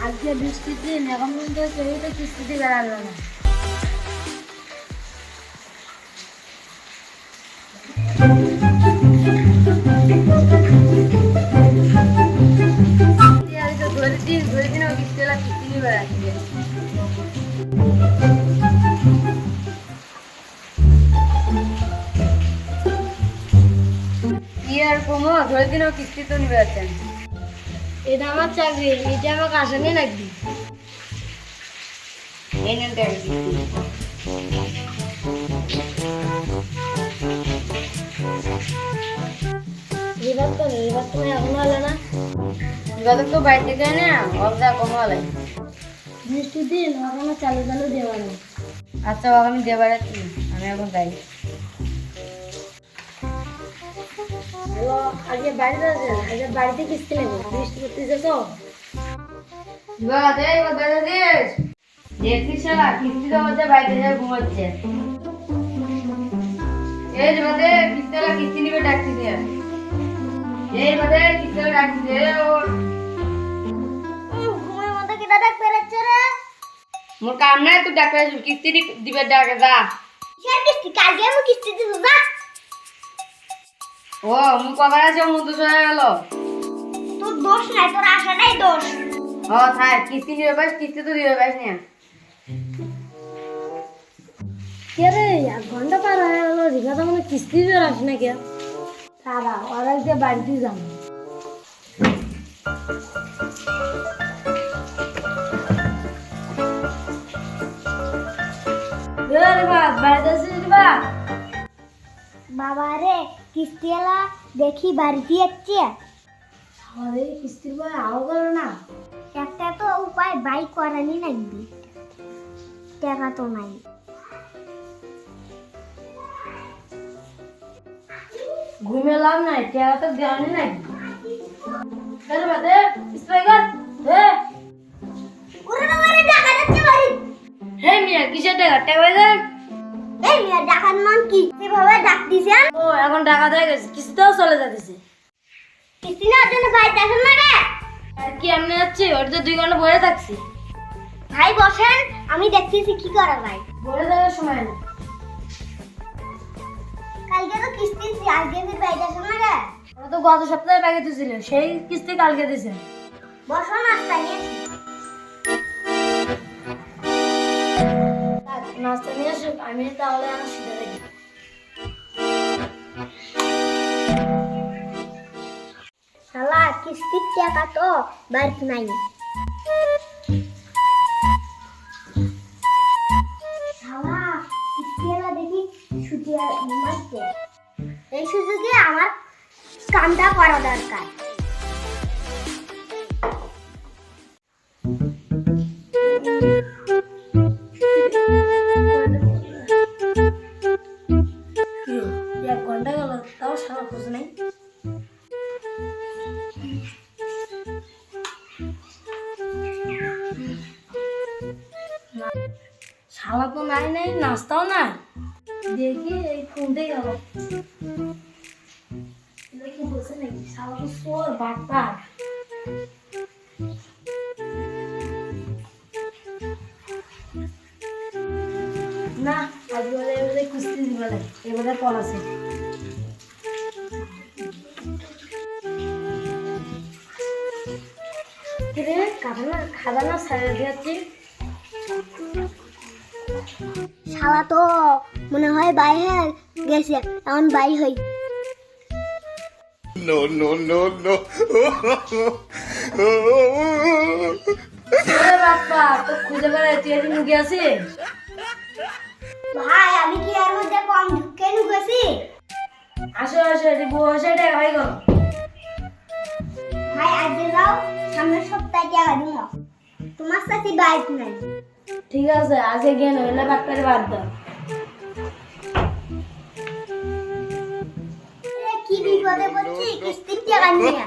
আজকে বৃষ্টির দিন এখন পর্যন্ত কেউই তো কিস্তিতে বেড়ালো না। ধরে দিন ওই কিস্তি নিয়ে বেড়াচ্ছে। কি আর কমো ধরে দিন ও কিস্তি তো নিয়ে বেড়াচ্ছেন। এটা আমার চাকরি, এটা আমাকে আসেনি নাকি? এই নেন টাকা কিস্তি। এবার তো এখনো হলো না। এবার তো বাইরে থেকে না অবস্থা কমো হলে বৃষ্টির দিন ওখানে চালু দেওয়া নেই। আচ্ছা বাবা আমি দিয়ে বেড়াচ্ছি, আমি এখন যাই। হ্যালো, আজকে বাড়িতে আছেন? আজকে বাড়িতে কিস্তি নেবো, বৃষ্টি করতেছে তো। দেখছিস শালা কিস্তি তো হচ্ছে বাড়িতে যায় ঘুমাচ্ছে। এই যে বাদে কিস্তি নিবে ডাকছি দিয়ে। এই বাদে কিস্তি ডাকছি দে ওর ঘুমের মধ্যে কি দাদা পেরেছে রে? মোর কাম নাই তুই ডাকবে কিস্তি দিবে ডাকে যা। সে কিস্তি কালকে আমি কিস্তি দিব যা। ও মু কবার আছে মু তো চলে গেল। তোর দোষ নাই, তোর আশাটাই দোষ। ও থাক কিস্তি নিবে বাস, কিস্তি তো দিবে বাস না। কে রে 1 ঘন্টা পার হয়ে গেল, রিকা তো মনে কিস্তি দিয়ে রাখ না কে? তারা ওরা যে বাড়িতে যান। বাবা রে কিস্তিওয়ালা দেখি বাড়িতে যাচ্ছে। আমাদের কিস্তির বয় আও গেল না। একটা তো উপায় বাই করানি লাগবে, টাকা তো নাই। ঘুমে লাভ নাই, টাকা তো দেওয়ানি নাই। আরে বাদে স্পাইকার হে ওরে বাবা রে টাকা যাচ্ছে বাড়ি। হে মিয়া কিসের টাকা? টাকা দেন। এই মিয়া টাকার মান কি এভাবে ডাক দিছেন? ও এখন টাকা দিয়ে গেছে, কিস্তিও চলে যাচ্ছে। কিস্তি না জন্য বাড়িতে আসেন না রে? আর কি এমনি যাচ্ছি, ওর তো 2 ঘন্টা বসে থাকছি। ভাই বসেন, আমি দেখতেছি কি করা যায়। বলে দেওয়ার সময় না। কালকে তো কিস্তি দিছি, আজকে ফির বাড়িতে আসেন না রে? ওরা তো গত সপ্তাহে প্যাকেজ দিয়েছিল, সেই কিস্তি কালকে দিয়েছে। বসো নাস্তা নিয়েছি। নাস্তা নিয়ে আসুক, আমি তাহলে আমার শুতে থাকি। শালা কিস্তির টাকা তো বাড়িতে নাই। শালা কিস্তিওয়ালা দেখি ছুটি মারছে। এই সুযোগে আমার কামটা করা দরকার। কি 1 ঘন্টা গেল তাও সারা খোঁজ নাই। শালা তো নাই, নাস্তাও নাই। দেখি এই কোনটাই গেল, দেখি বসে নাকি। শালা তো সোর বাটপার। না আজ এবারে কুস্তি দিবে না, এবারে পড় আছে। কিরে খাদানা সারা দিয়েছি। শালা তো মনে হয় বাইরে গেছে, এখন বাই হই। No, no, no, no. আরে বাপ্পা তো খুঁজে বেড়াই, তুই এদিন ঢুকে আছিস? ভাই আমি কি এর মধ্যে কম ঢুকে ঢুকেছি? আসো এটি বসে টাকা হয়ে গেল। ভাই আজকে যাও, সামনের সপ্তাহে টাকা দিব। তোমার সাথে বাইক নাই। ঠিক আছে আজকে গিয়ে নইলে বাপ্পারে বাদ দাও। কি বিপদে পড়ছি কিস্তির টাকা নিয়ে।